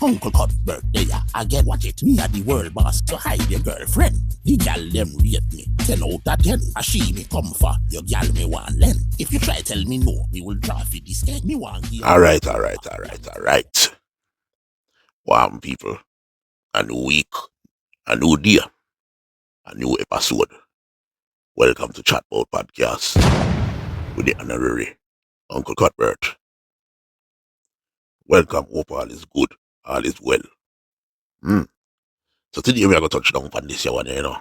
Uncle Cuthbert there. Again, watch it. Me a the world boss to hide your girlfriend. The gal them rate me 10 out of 10. A she me come for your gal me want lend. If you try tell me no, me will draw for this gang. Me want give. Alright. Warm people. A new week. A new day. A new episode. Welcome to Chatbout Podcast with the honorary Uncle Cuthbert. Welcome, hope all is good, all is well. So today we are going to touch down on this one, you know.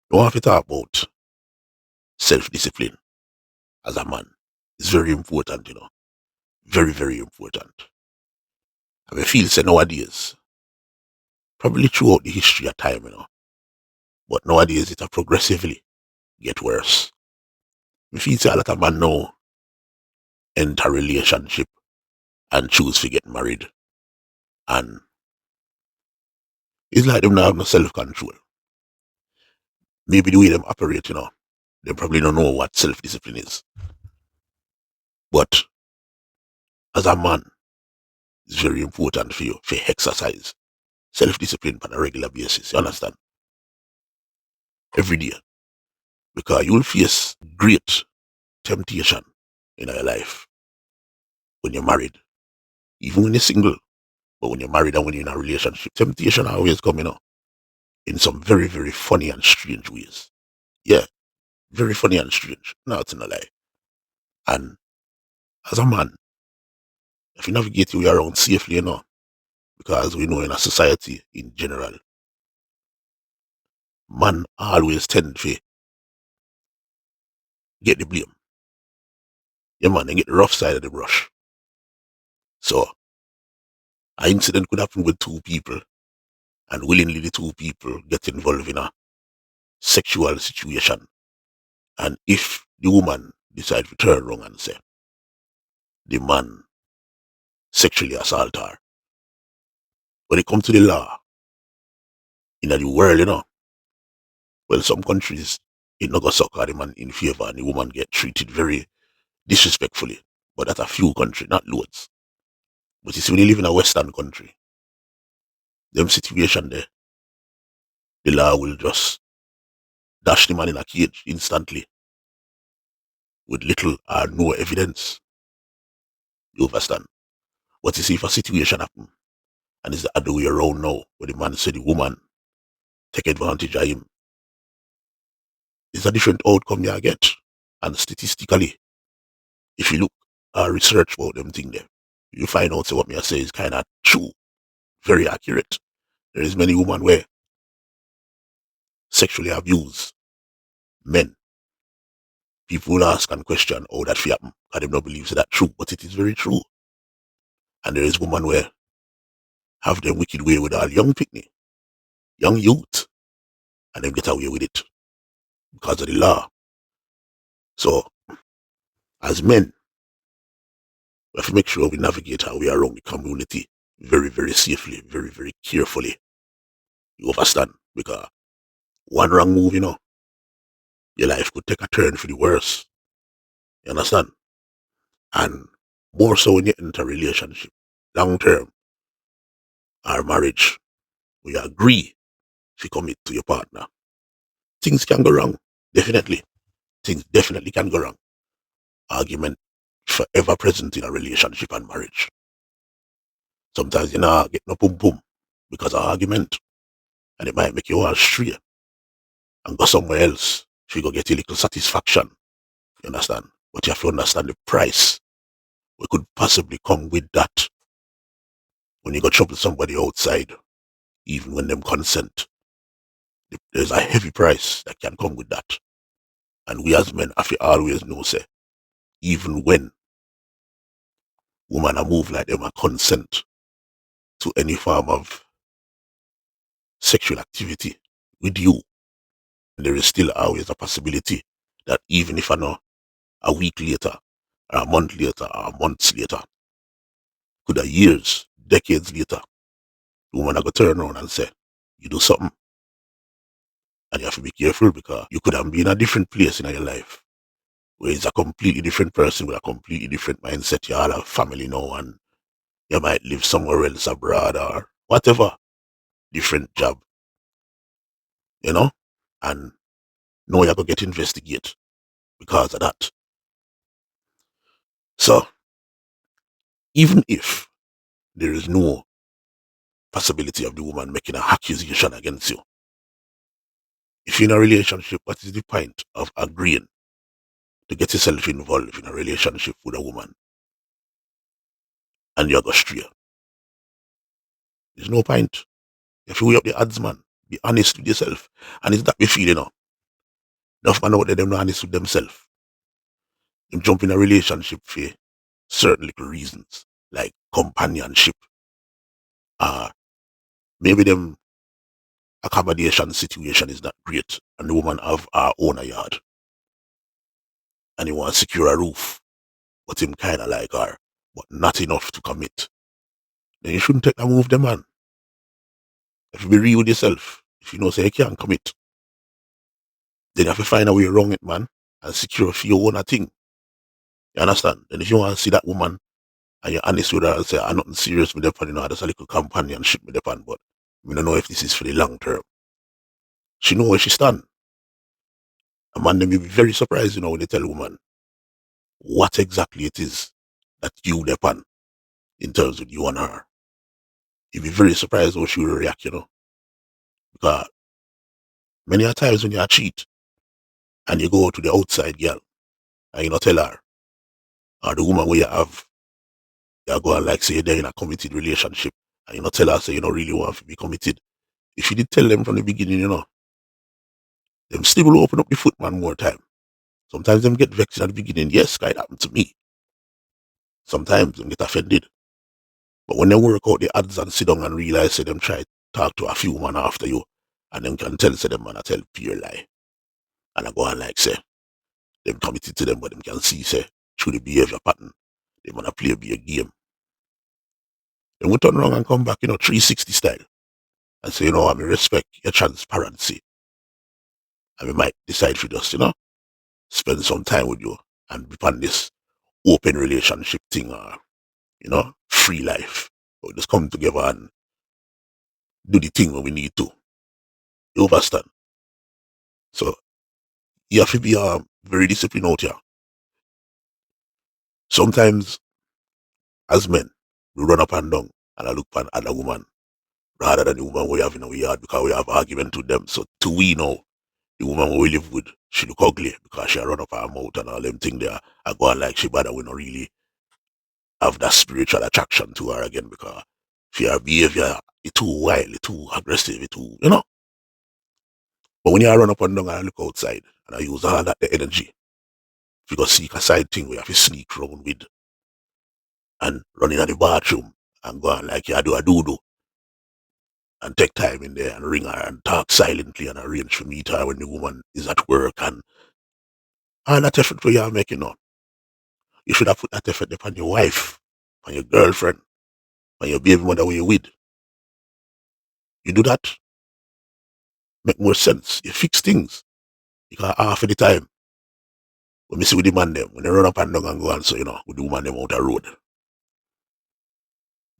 We want to talk about self-discipline as a man. It's very important, you know. Very, very important. And we feel say nowadays, probably throughout the history of time, you know, but nowadays it progressively get worse. We feel say a lot of men now enter a relationship and choose to get married. And it's like them not have no self-control. Maybe the way them operate, you know, they probably don't know what self-discipline is. But as a man, it's very important for you to exercise self-discipline on a regular basis. You understand? Every day. Because you will face great temptation in your life when you're married. Even when you're single. But when you're married and when you're in a relationship, temptation always coming up in some very, very funny and strange ways. Yeah. Very funny and strange. No, it's not a lie. And as a man, if you navigate your way around safely, you know, because we know in a society in general, man always tend to get the blame. Yeah, man, they get the rough side of the brush. So, an incident could happen with two people, and willingly the two people get involved in a sexual situation. And if the woman decides to turn around and say, the man sexually assault her, when it comes to the law, in the world, you know, well, some countries, it not go sucker the man in favor and the woman get treated very disrespectfully. But that's a few countries, not loads. But you see, when you live in a Western country, them situation there, the law will just dash the man in a cage instantly with little or no evidence. You understand? But you see, if a situation happen, and it's the other way around now, where the man say the woman take advantage of him, it's a different outcome you get. And statistically, if you look or research about them thing there, you find out what me I say is kind of true, very accurate. There is many women where sexually abuse men. People will ask and question how that happen, because they don't believe that true, but it is very true. And there is women where have them wicked way with all young picnic, young youth, and them get away with it because of the law. So, as men, we have to make sure we navigate our way around the community very, very safely, very, very carefully. You understand? Because one wrong move, you know, your life could take a turn for the worse. You understand? And more so when you enter a relationship, long term, or marriage, we agree to commit to your partner. Things can go wrong, definitely. Things definitely can go wrong. Argument forever present in a relationship and marriage. Sometimes you know get no boom boom because of argument, and it might make you all stray and go somewhere else if you go get a little satisfaction. You understand? But you have to understand the price we could possibly come with that when you go trouble somebody outside, even when them consent. There's a heavy price that can come with that. And we as men have to always know, say, even when women are move like them and consent to any form of sexual activity with you, there is still always a possibility that even if I know a week later, or a month later, or months later, could have years, decades later, the woman are going to turn around and say, you do something. And you have to be careful because you could have been in a different place in your life where it's a completely different person with a completely different mindset. You all have family now and You might live somewhere else abroad or whatever, different job, you know? And now you're going to get investigate because of that. So, even if there is no possibility of the woman making an accusation against you, if you're in a relationship, what is the point of agreeing to get yourself involved in a relationship with a woman and you're go stray? There's no point. If you weigh up the odds, man, be honest with yourself. And it's that we feel, enough man out there, them not honest with themselves. Them jump in a relationship for certain little reasons, like companionship, or maybe them accommodation situation is not great, and the woman have her own yard, and he want to secure a roof, but him kind of like her, but not enough to commit. Then you shouldn't take a move, the man. If you be real with yourself, if you know say you can't commit, then you have to find a way around it, man, and secure for your own thing. You understand? Then if you want to see that woman and you're honest with her and say, I'm nothing serious with the just a little companionship with the but I don't know if this is for the long term. She know where she stand. A man they may be very surprised, when they tell a woman what exactly it is that you depend in terms of you and her. You'll be very surprised how she will react, Because many a times when you cheat and you go to the outside girl and you not tell her, or the woman where you go and like say they're in a committed relationship and you not tell her say you don't really want to be committed. If you did tell them from the beginning, them still will open up the foot man more time. Sometimes them get vexed at the beginning. Yes, it happened to me. Sometimes them get offended. But when they work out the odds and sit down and realize say them try to talk to a few man after you and them can tell say them man I tell pure lie. And I go on like say them committed to them but them can see say through the behavior pattern. They wanna play a game. Then we turn around and come back, 360 style and say, I respect your transparency. And we might decide for just, spend some time with you and be on this open relationship thing or, free life. Or just come together and do the thing when we need to. You understand? So you have to be very disciplined out here. Sometimes as men, we run up and down and I look for another woman rather than the woman we have in our yard because we have argument with them. So to we know the woman we live with, she look ugly because she run up her mouth and all them thing there. I go on like she bad and we not really have that spiritual attraction to her again because she her behavior is too wild, it's too aggressive, it's too. But when you run up and down and I look outside and I use all that the energy, if you go seek a side thing we have to sneak around with and run in the bathroom and go on like you do a do and take time in there and ring her and talk silently and arrange for meet her when the woman is at work and all that effort we are making on. You should have put that effort upon your wife, on your girlfriend, on your baby mother where you with. You do that, make more sense. You fix things. Because half of the time, when we see with the man them, when they run up and down and go and so, with the woman them out the road,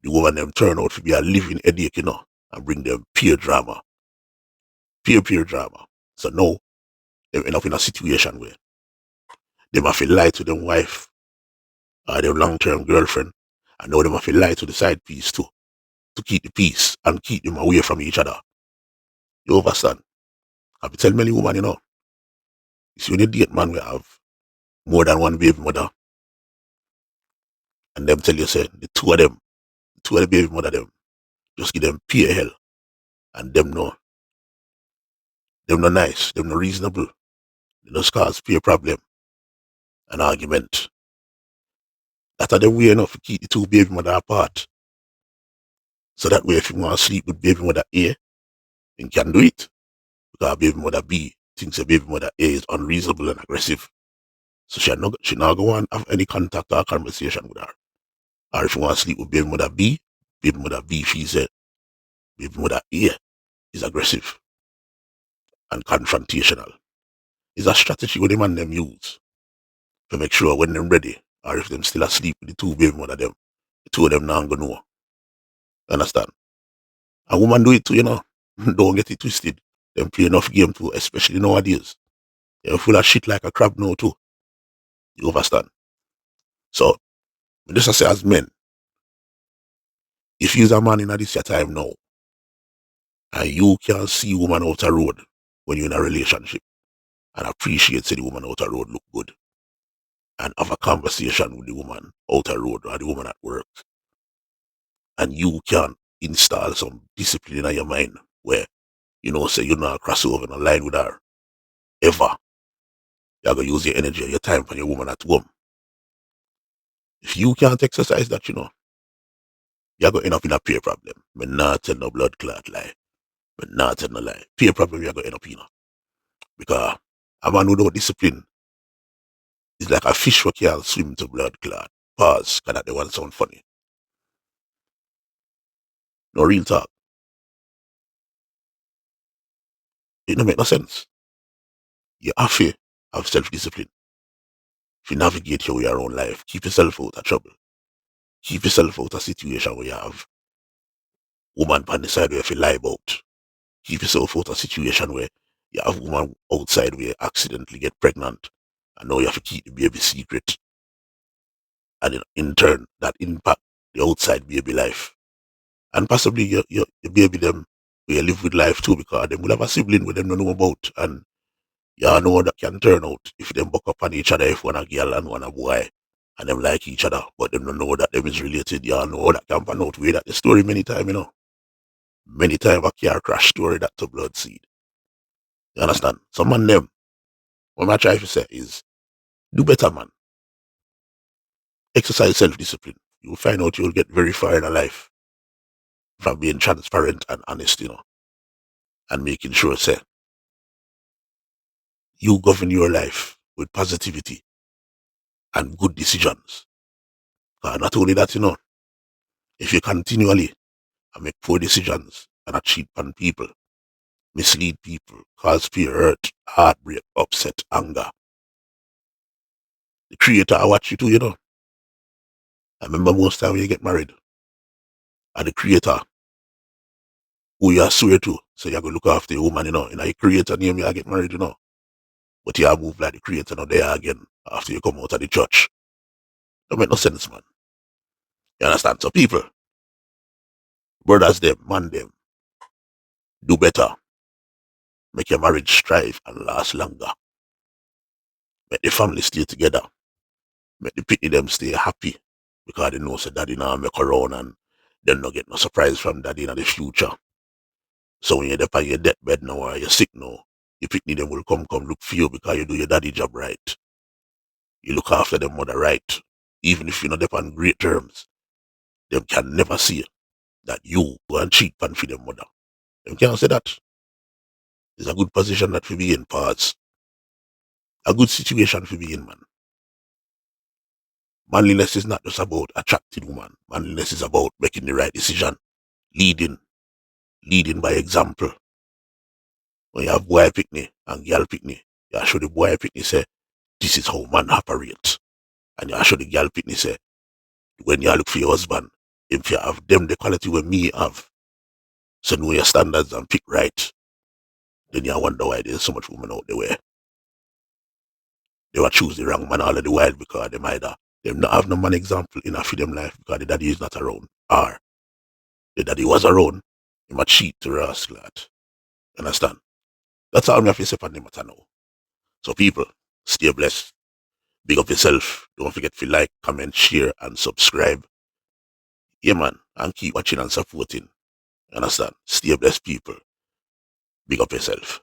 the woman them turn out to be a living headache, and bring them peer drama, peer drama. So now, they end up in a situation where they have to lie to them wife or their long-term girlfriend, and now they have to lie to the side piece too, to keep the peace and keep them away from each other. You understand? I be tell many women, it's when you date man we have more than one baby mother, and them tell you say the two of the baby mother them, just give them pure hell, and them no nice, them no reasonable, they just cause pure problem and argument. That are the way enough to keep the two baby mother apart. So that way if you want to sleep with baby mother A, you can do it. Because baby mother B thinks a baby mother A is unreasonable and aggressive. So she not go on have any contact or conversation with her. Or if you want to sleep with baby mother B, she said baby mother A is aggressive and confrontational. It's a strategy what the man them use to make sure when them ready, or if them still asleep with the two baby mother them, two of them not gonna know. Understand? A woman do it too, you know. Don't get it twisted. Them play enough game too, especially nowadays. They're full of shit like a crab now too. You understand? So, just I say as men, if you're a man in this your time now, and you can see woman out the road when you're in a relationship and appreciate say the woman out the road look good and have a conversation with the woman out the road or the woman at work, and you can install some discipline in your mind where you know say you're not cross over in a line with her ever. You're gonna use your energy and your time for your woman at home. If you can't exercise that, you know, you're gonna end up in a peer problem. But not tell no blood clot lie. But not tell no lie. Peer problem you're gonna end up in. Because a man without discipline is like a fish who can't swim to blood clot. Pause, cause that they want sound funny. No real talk. It don't make no sense. You have to have self-discipline. If you navigate your own life, keep yourself out of trouble. Keep yourself out of situation where you have woman on the side where you feel lie about. Keep yourself out of situation where you have woman outside where you accidentally get pregnant and now you have to keep the baby secret. And in turn, that impact the outside baby life. And possibly your baby them where you live with life too because them will have a sibling with them don't know about. And you all know that can turn out if them buck up on each other if one a girl and one a boy and them like each other, but them don't know that them is related. You all know that can pan out way that the story many time, you know. Many time a car crash story that to blood seed. You understand? Some man them, what I try to say is do better man. Exercise self discipline. You'll find out you'll get very far in a life from being transparent and honest, you know, and making sure say you govern your life with positivity and good decisions. Not only that, you know, if you continually make poor decisions and cheat on people, mislead people, cause fear, hurt, heartbreak, upset, anger. The creator I watch you too, you know. I remember most time when you get married, and the creator who you swear to, so you're gonna look after your woman, you know, and your creator name you get married, you know. But you move like the creator not there again after you come out of the church. Don't make no sense, man. You understand? So people, brothers them, man them, do better. Make your marriage strive and last longer. Make the family stay together. Make the pitney them stay happy because they know say daddy now make around and then not get no surprise from daddy in the future. So when you're on your deathbed now or you're sick now, your pitney them will come look for you because you do your daddy job right. You look after them mother right. Even if you're not on great terms, them can never see that you go and cheat pan for them mother. Them can't say that. It's a good position that we be in parts. A good situation for be in, man. Manliness is not just about attracting woman. Manliness is about making the right decision, leading, leading by example. When you have boy picnic and girl picnic, you show the boy picnic say, this is how man operate. And you show the girl picnic say, when you look for your husband, if you have them the quality where me have, so know your standards and pick right, then you wonder why there's so much women out there where they will choose the wrong man all of the while because they either them not have no man example in a them life because the daddy is not around. Or the daddy was around, he might cheat to rascal. Understand? That's all me have to say on the matter now. So people, stay blessed. Big up yourself. Don't forget to like, comment, share, and subscribe. Yeah man, and keep watching and supporting. Understand? Stay blessed people. Big up yourself.